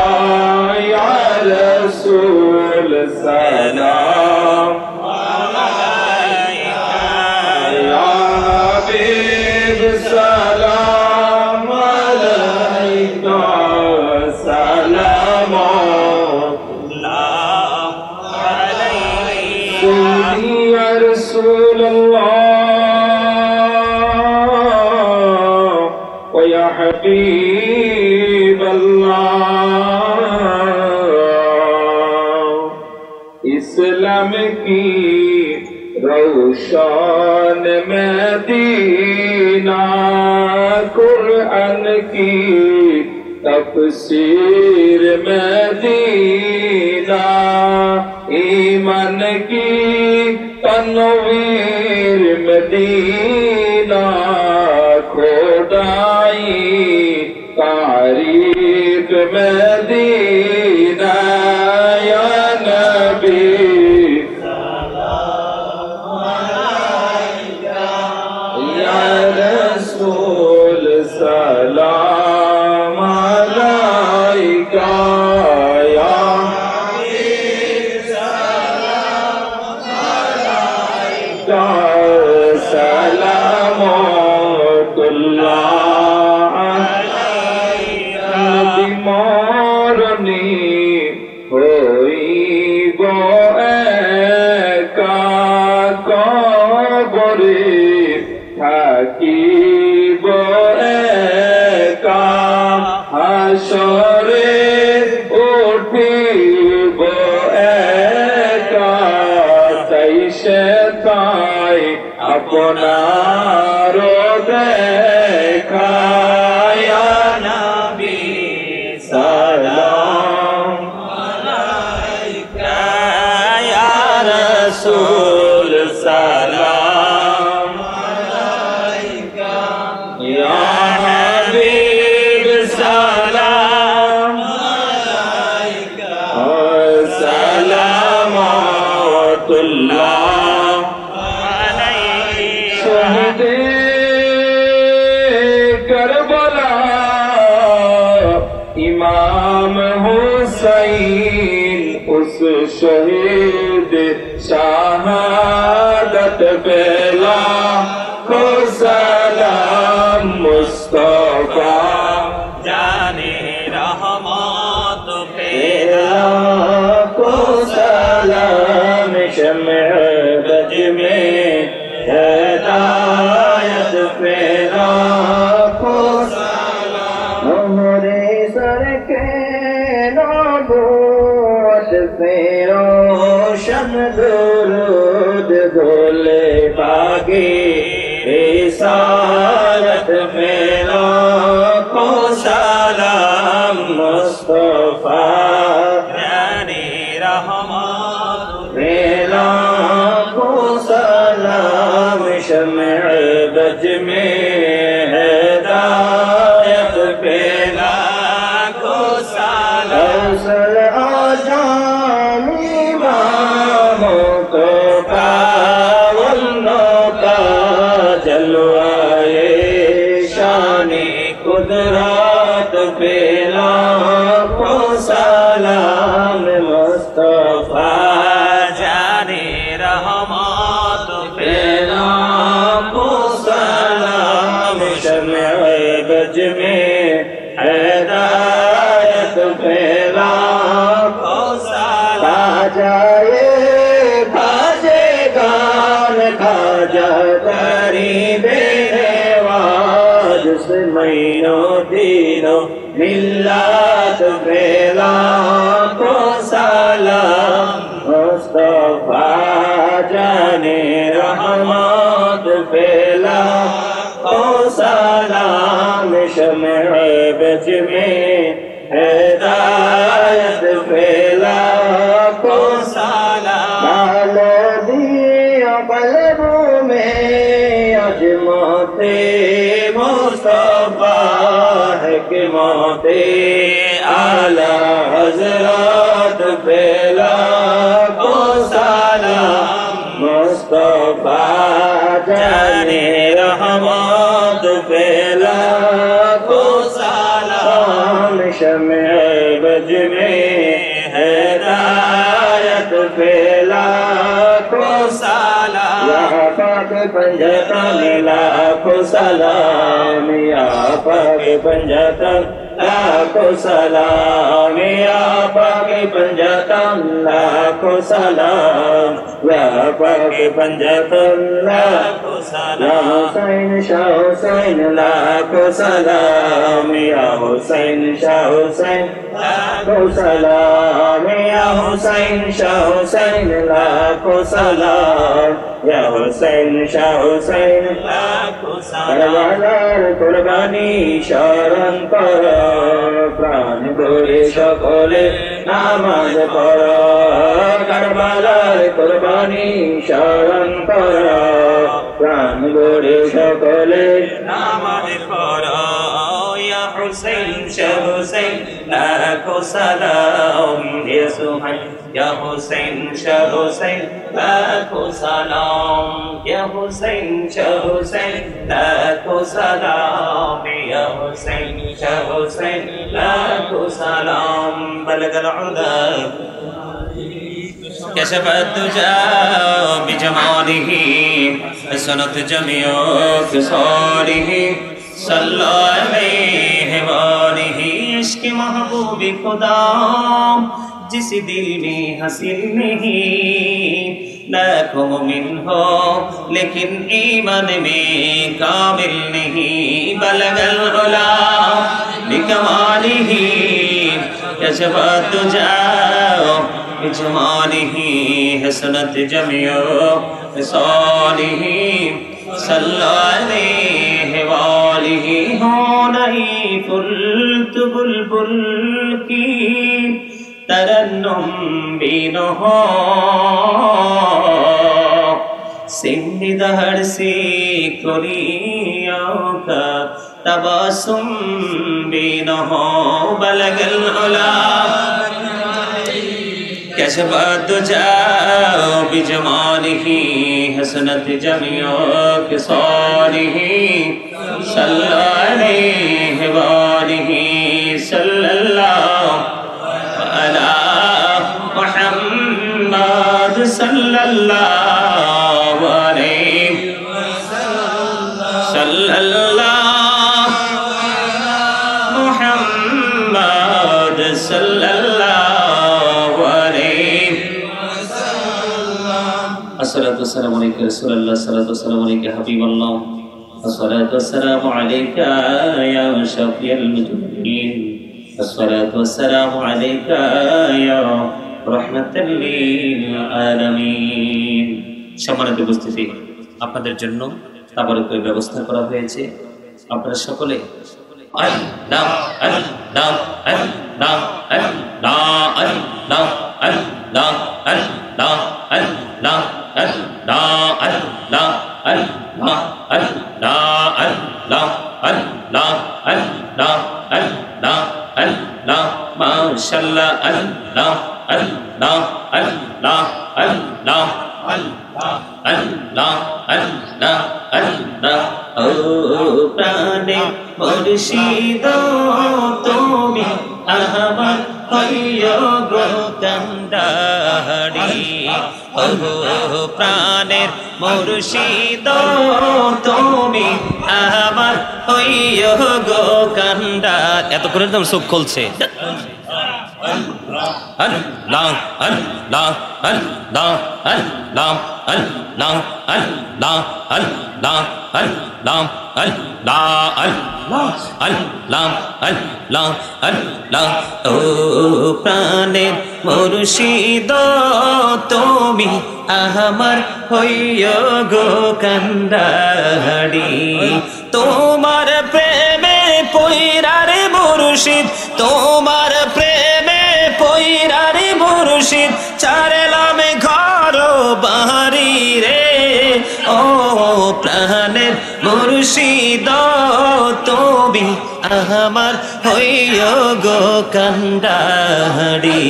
ইয়া রাসূল সালাম আলাইকা ইয়া হাবিব সালাম আলাইকা সালাম يا رسول الله ويا حبيب الله اسلام کی روشن مدینہ قرآن کی تفسیر مدینہ ایمان کی تنویر مدینہ کھوڑائی تاریخ مدینہ یا نبی یا رسول سلام علیکہ یا সালামুল্লাহ নবী মরণি হইব একা কবরে থাকিব একা হাসরে উঠিব একা তাই সেতাই আপনার দেখা ইয়া নবী সালাম আলাইকা ইয়া রাসূল সালাম আলাইকা ইয়া হাবিব সালাম আলাইকা সালামাতুল্লাহ শহীদে করবলা ইমাম হুসাইন উস শহীদ শাহাদত বেলা को सलाम मुस्तफा जाने रहमत पेला को सलाम शम्अ बज में हिदायत पेला को सलाम मोहरे सर के नबूवत पे रोशन दुरूद बोले बागे रिसालत में लाखों सलाम मुस्तफा जाने रहमत में लाखों सलाम शम्अ बज में हिदायत पे लाखों सलाम कौसर आज़म इमामों को जलवाए शानी कुदरत पे लाखों सलाम मुस्तफा जाने रहमत पे लाखों सलाम शम्अ बज में हिदायत पे लाखों सलाम जाए बाजे गान खाजा महीनो दिनो मिल्लत बेला को सलाम मुस्तफा जाने रहमत बेला को सलाम शम्अ बज में हिदायत मुस्तफा हिकमते आला हजरत बेला को सलाम मुस्तफा जाने रहमत बेला को सलाम शमे बज में हिदायत बेला को सलाम या पाक पंजतन लाखो सलाम या पाक पंजतन लाखो सलाम या पाक पंजतन लाखो सलाम या पाक पंजतन लाखो सलाम हुसैन शाह हुसैन लाखो सलाम या हुसैन शाह हुसैन लाखो सलाम या हुसैन शाह हुसैन लाखो सलाम या हुसैन शाह हुसैन लाखो सलाम कुर्बानी शरण कर प्राण गोरे সকলে নামাজ পড়ো কারবালার কুরবানি শরণ করো প্রাণ গোরে সকলে নামাজ পড়ো ইয়া হুসাইন শাহ হুসাইন লাখো সালাম ইয়া সুহাই ইয়া হুসাইন শাহ হুসাইন লাখো সালাম ইয়া হুসাইন শাহ হুসাইন লাখো সালাম ইয়া হুসাইন শাহ হুসাইন লাখো সালাম বলগল উলা كشف الدجى بجماله حسنت جميع خصاله صلى عليه وآله عشق محبوب خدا जिस दिल में हसीन नहीं लाखों मोमिन हो लेकिन ईमान में कामिल नहीं बलगल उला बिकमालिही कशफ الدجى بجماله حسنت جميع خصاله صلى عليه وآله हो नहीं फुल्त बुलबुल की तरन्नुम भी न हो सिंध दहर से कुलियों का तबसुम भी न हो बलगल उला كشف الدجى بجماله حسنت جميع خصاله صلى عليه وآله صلى الله على محمد صلى الله عليه صلى الله محمد صلى الله الصلاة والسلام عليك رسول الله الصلاة والسلام عليك حبيب الله الصلاة والسلام عليك يا شفيع المذنبين الصلاة والسلام عليك يا رحمة للعالمين সম্মানিত উপস্থিতি আপনাদের জন্য তাবারকের ব্যবস্থা করা হয়েছে আপনারা সকলে আল্লাহ আল্লাহ আল্লাহ আল্লাহ আল্লাহ আল্লাহ আল্লাহ আল্লাহ Allah Allah Allah Allah Allah Allah Allah Allah Allah mashallah Allah Allah Allah Allah Allah Allah Allah Allah o prane murshid tumi ahmad hoyo go kandari o praner murshid tumi ahmad hoyo go kandar এত করে একদম চোখ খুলছে Allah Allah Allah Allah Allah Allah Allah Allah Allah Allah Allah Allah ও প্রাণের মুর্শিদ তুমি আমার হইও গো কান্ডারি তোমার প্রেমে পয়রারে মুর্শিদ তোমার প্রেমে পয়রারে মুর্শিদ ছাড়লাম ঘর বাড়ি রে ও প্রাণের মুর্শিদ তুমি আমার হইও গো কান্ডারি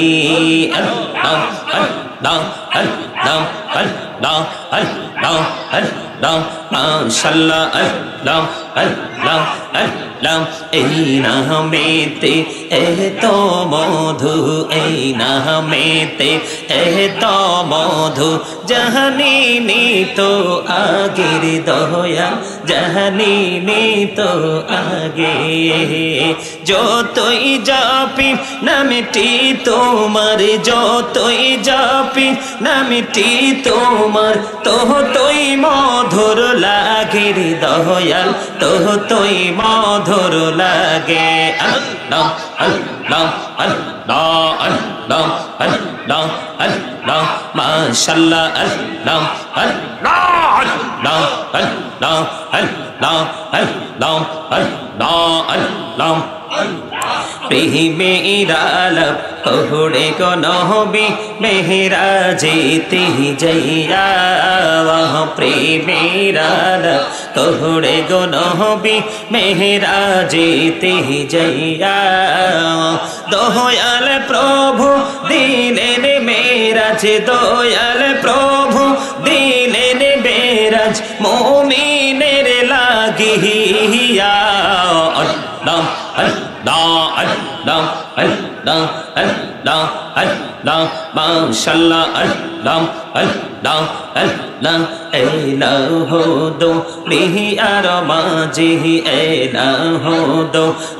আল্লাহ আল্লাহ আল্লাহ আল্লাহ আল্লাহ আল্লাহ মাশাআল্লাহ আল্লাহ আল্লাহ আল্লাহ এই নামেতে এত মধু এই নামেতে এত মধু জাহানিনি তো আগের দয়া জাহানিনি তো আগে যতই জাপি নামটি তোমার যতই জাপি নামটি তোমার ততই মধুর লাগে রে দয়াল ততই মধুর লাগে আল্লাহ আল্লাহ আল্লাহ আল্লাহ আল্লাহ আল্লাহ মাশাআল্লাহ আল্লাহ আল্লাহ আল্লাহ আল্লাহ আল্লাহ আল্লাহ আল্লাহ আল্লাহ প্রেমেরালাপ কহুড়ে গো নহবি মেহরাজেতে যাইয়া প্রেমেরালাপ কহুড়ে গো নহবি মেহরাজেতে যাইয়া দয়াল প্রভু দিলেন মেরাজ দয়াল প্রভু দিলেন মেরাজ মুমিনের লাগিয়া আল্লাহ আল্লাহ আল্লাহ আল্লাহ আল্লাহ আল্লাহ মাশাআল্লাহ আল্লাহ আল্লাহ আল্লাহ এলাহু দো লিহিয়ার মাঝে এলাহু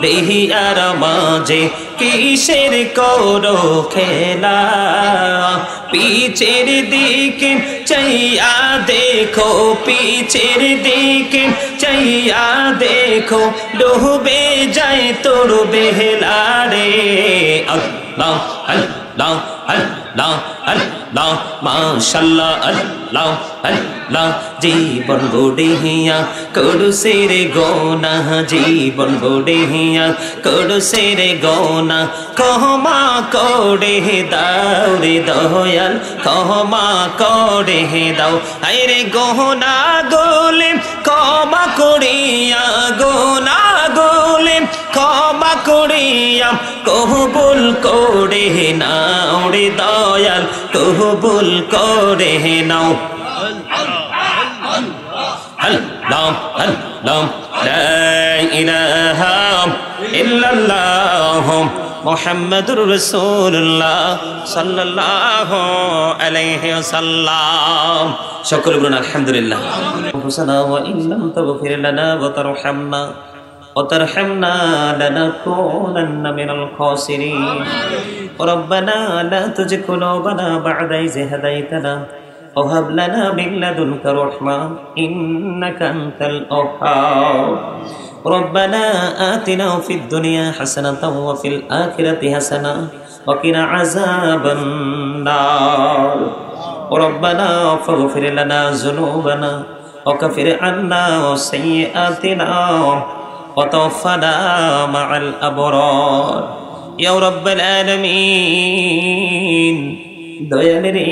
লিহিয়ার মাঝে কিসের করো খেলা পিছের দিকে চাইয়া দেখো পিছের দিকে চাইয়া দেখো ডুবে যায় তোর বেহলা রে আল্লাহ আল্লাহ আল্লাহ আল্লাহ মাশাআল্লাহ আল্লাহ আল্লাহ জীবন গড়িয়া করছে রে গোনা জীবন গড়িয়া করছে রে গোনা ক্ষমা করে দাও রে দয়াল ক্ষমা করে দাও আরে গোনা গোলে ক্ষমা করিয়া গোনা গোলে ক্ষমা করিয়া কবুল করে নাও রে দয়াল কবুল করে নাও আল্লাহ আল্লাহ লা ইলাহা ইল্লাল্লাহ মুহাম্মাদুর রাসূলুল্লাহ সাল্লাল্লাহু আলাইহি ওয়াসাল্লাম সকলে বলুন আলহামদুলিল্লাহ হুসানা ওয়া ইল্লাম তাগফির লানা ওয়া তারহামনা وترحمنا لنكونن من الخاسرين ربنا لا تزغ قلوبنا بعد إذ هديتنا وهب لنا من لدنك رحمة إنك أنت الوهاب ربنا آتنا في الدنيا حسنة وفي الآخرة حسنة وقنا عذاب النار ربنا فاغفر لنا ذنوبنا وكفر عنا سيئاتنا وتوفنا مع الأبرار يا رب العالمين দয়াল রে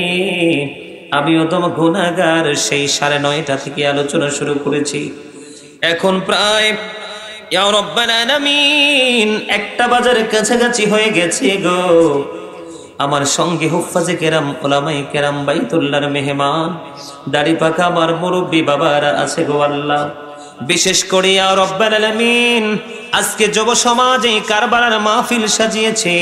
আমিও তো গুনাহগার সেই 9:30 থেকে আলোচনা শুরু করেছি এখন প্রায় ইয়া রব্বাল আলামিন 1টা বাজারের কাছাকাছি হয়ে গেছে গো আমার সঙ্গে হুফাজে কেরাম উলামায়ে কেরাম বাইতুল্লাহর মেহমান দাড়ি পাকা আমার মুরব্বি বাবারা আছে গো আল্লাহ বিশেষ করে ইয়া রব্বাল আলামিন আজকে যুব সমাজে কারবালার মাহফিল সাজিয়েছে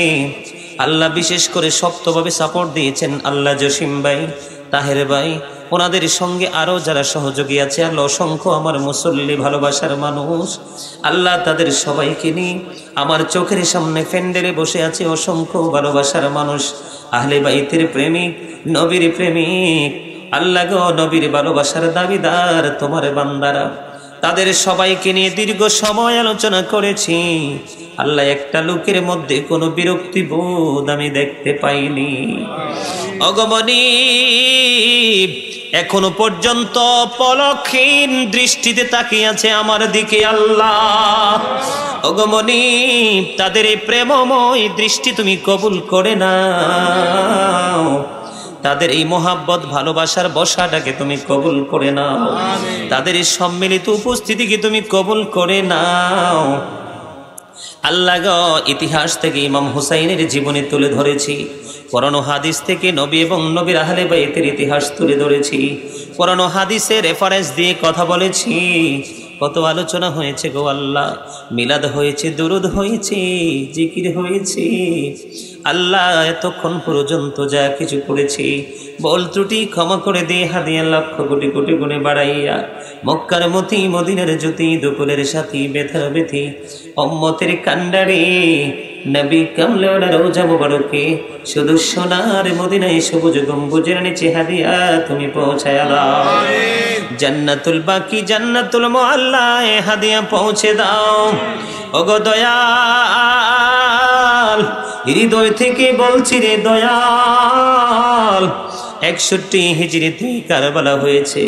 আল্লাহ বিশেষ করে শক্তভাবে সাপোর্ট দিয়েছেন আল্লাহ জসিম ভাই তাহের ভাই ওনাদের সঙ্গে আরো যারা সহযোগী আছে আল্লাহ অসংখ্য আমার মুসল্লি ভালোবাসার মানুষ আল্লাহ তাদের সবাইকে নিয়ে আমার চোখের সামনে প্যান্ডেলে বসে আছে অসংখ্য ভালোবাসার মানুষ আহলে বাইতের প্রেমিক নবীর প্রেমিক আল্লাহ গো নবীর ভালোবাসার দাবিদার তোমার বান্দারা তাদের সবাইকে নিয়ে দীর্ঘ সময় আলোচনা করেছি আল্লাহ একটা লোকের মধ্যে কোনো বিরক্তি বোধ আমি দেখতে পাইনি অগমনী এখনো পর্যন্ত পলকহীন দৃষ্টিতে তাকিয়ে আছে আমার দিকে আল্লাহ অগমনী তাদের এই প্রেমময় দৃষ্টি তুমি কবুল করে নাও তাদের এই মোহাব্বত ভালোবাসার বসাটাকে তুমি কবুল করে নাও, তাদের এই সম্মিলিত উপস্থিতিকে তুমি কবুল করে নাও। আল্লাহ গো, ইতিহাস থেকে ইমাম হুসাইনের জীবনী তুলে ধরেছি, পুরানো হাদিস থেকে নবী এবং নবীর আহলে বাইতের ইতিহাস তুলে ধরেছি, পুরানো হাদিসের রেফারেন্স দিয়ে কথা বলেছি। কত আলোচনা হয়েছে গো আল্লাহ, মিলাদ হয়েছে, দুরুদ হয়েছে, জিকির হয়েছে। আল্লাহ এতক্ষণ পর্যন্ত যা কিছু করেছি বল ত্রুটি ক্ষমা করে দিয়ে হাদিয়া লক্ষ কোটি কোটি গুণে বাড়াইয়া মক্কার মতি, মদিনার জ্যোতি, দুপুরের সাথী, ব্যথার ব্যথি, উম্মতের কান্ডারে নবী কামলেওয়ালা রওজা মুবারকে শুধু সোনার মদিনায় সবুজ গম্বুজের নিচে হাদিয়া তুমি পৌঁছায়া দাও। জান্নাতুল বাকি, জান্নাতুল মুআল্লায় হাদিয়া পৌঁছে দাও। ওগো দয়াল, হৃদয় থেকে বলছি রে দয়াল, 61 হিজরিতে কারবালা হয়েছে।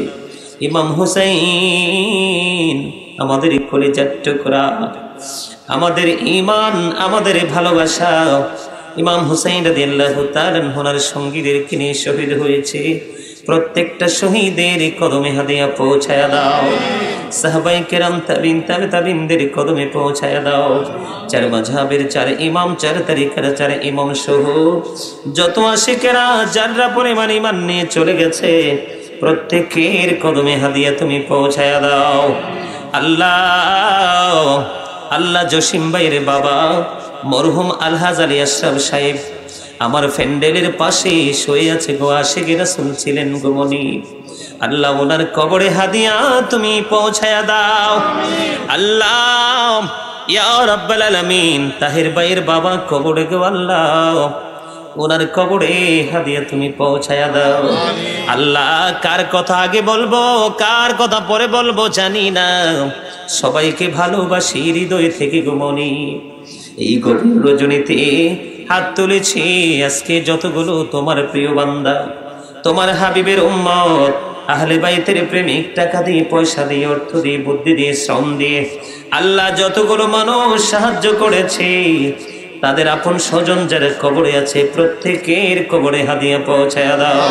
ইমাম হুসাইন আমাদের কলিজার টুকরা, আমাদের ঈমান, আমাদের ভালোবাসা। ইমাম হুসাইন রাদিয়াল্লাহু তাআলা ওনার সঙ্গীদেরকে নিয়ে শহীদ হয়েছে। প্রত্যেকটা শহীদের কদমে হাদিয়া পৌঁছায়া দাও। সাহাবায়ে কেরাম, তাবিন, তাবিনদের কদমে পৌঁছায়া দাও। 4 মাযহাবের 4 ইমাম, 4 তারিকার 4 ইমাম সহ যত আশিকেরা যারা পরিমাণ ঈমান নিয়ে চলে গেছে, প্রত্যেকের কদমে হাদিয়া তুমি পৌঁছায়া দাও। আল্লাহ, আল্লাহ জসিম ভাইয়ের বাবা মরহুম আলহাজ আলী আশরাফ সাহেব আমার ফ্যান্ডেলের পাশে শুয়ে আছে গো, আশিকে রাসূল ছিলেন গো মনি। আল্লাহ ওনার কবরে হাদিয়া তুমি পৌঁছায়া দাও। আল্লাহ ইয়া রাব্বাল আলামিন, তাহের ভাইয়ের বাবা কবরে গো আল্লাহ, ওনার কবরে হাদিয়া তুমি পৌঁছায়া দাও। আল্লাহ কার কথা আগে বলবো, কার কথা পরে বলবো জানি না, সবাইকে ভালোবাসি হৃদয় থেকে গো মনি। এই গভীর রজনীতে হাত তুলেছি আজকে যতগুলো তোমার প্রিয় বান্দা, তোমার হাবিবের উম্মত, আহলে বাইতের প্রেমিক, টাকা দিয়ে, পয়সা দিয়ে, অর্থ দিয়ে, বুদ্ধি দিয়ে, শ্রম দিয়ে আল্লাহ যতগুলো মানুষ সাহায্য করেছে, তাদের আপন স্বজন যারা কবরে আছে প্রত্যেকের কবরে হাদিয়া পৌঁছায়া দাও।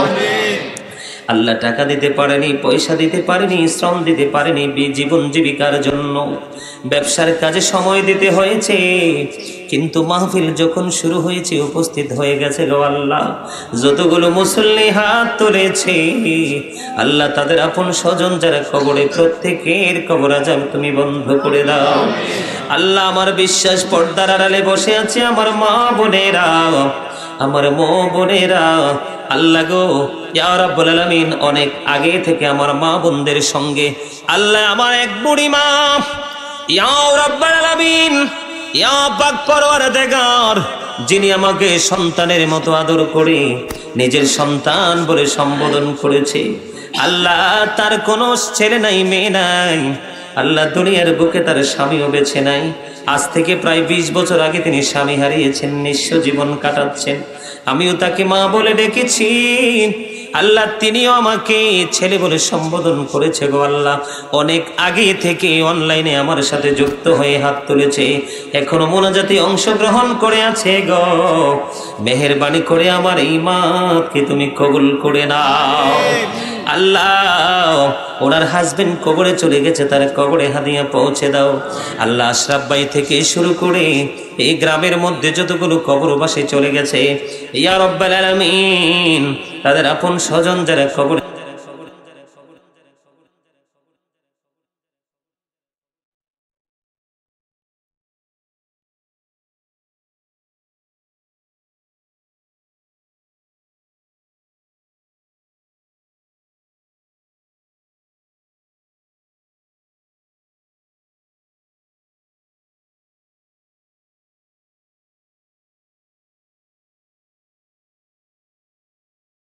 আল্লাহ টাকা দিতে পারেনি, পয়সা দিতে পারেনি, শ্রম দিতে পারেনি, জীবন জীবিকার জন্য ব্যবসার কাজে সময় দিতে হয়েছে, কিন্তু মাহফিল যখন শুরু হয়েছে উপস্থিত হয়ে গেছে গো আল্লাহ। যতগুলো মুসল্লি হাত তুলেছে আল্লাহ, তাদের আপন স্বজন যারা কবরে প্রত্যেকের কবর আযাব তুমি বন্ধ করে দাও। আল্লাহ আমার বিশ্বাস, পর্দার আড়ালে বসে আছে আমার মা বোনেরা, আমার মা বোনেরা, আল্লাহ গো ইয়া রাব্বুল আলামিন, অনেক আগে থেকে আমার মা বোনদের সঙ্গে আল্লাহ আমার এক বুড়ি মা, ইয়া রাব্বুল আলামিন, ইয়া পাক পরওয়ারদিগার, যিনি আমাকে সন্তানের মতো আদর করে নিজের সন্তান বলে সম্বোধন করেছে। আল্লাহ তার কোনো ছেলে নাই, মেয়ে নাই, আল্লাহ দুনিয়ার বুকে তার স্বামীও বেছে নাই। আজ থেকে প্রায় 20 বছর আগে তিনি স্বামী হারিয়েছেন, নিঃস্ব জীবন কাটাচ্ছেন। আমিও তাকে মা বলে ডেকেছি, আল্লাহ তিনিও আমাকে ছেলে বলে সম্বোধন করেছে গো আল্লাহ। অনেক আগে থেকে অনলাইনে আমার সাথে যুক্ত হয়ে হাত তুলেছে, এখনো মোনাজাতে অংশগ্রহণ করে আছে গো। মেহেরবানি করে আমার এই মাকে তুমি কবুল করে নাও। আল্লাহ ওনার হাজবেন্ড কবরে চলে গেছে, তার কবরে হাদিয়া পৌঁছে দাও। আল্লাহ আশরাফ ভাই থেকে শুরু করে এই গ্রামের মধ্যে যতগুলো কবরবাসী চলে গেছে, ইয়া রাব্বাল আলামিন, তাদের আপন স্বজন যারা কবরে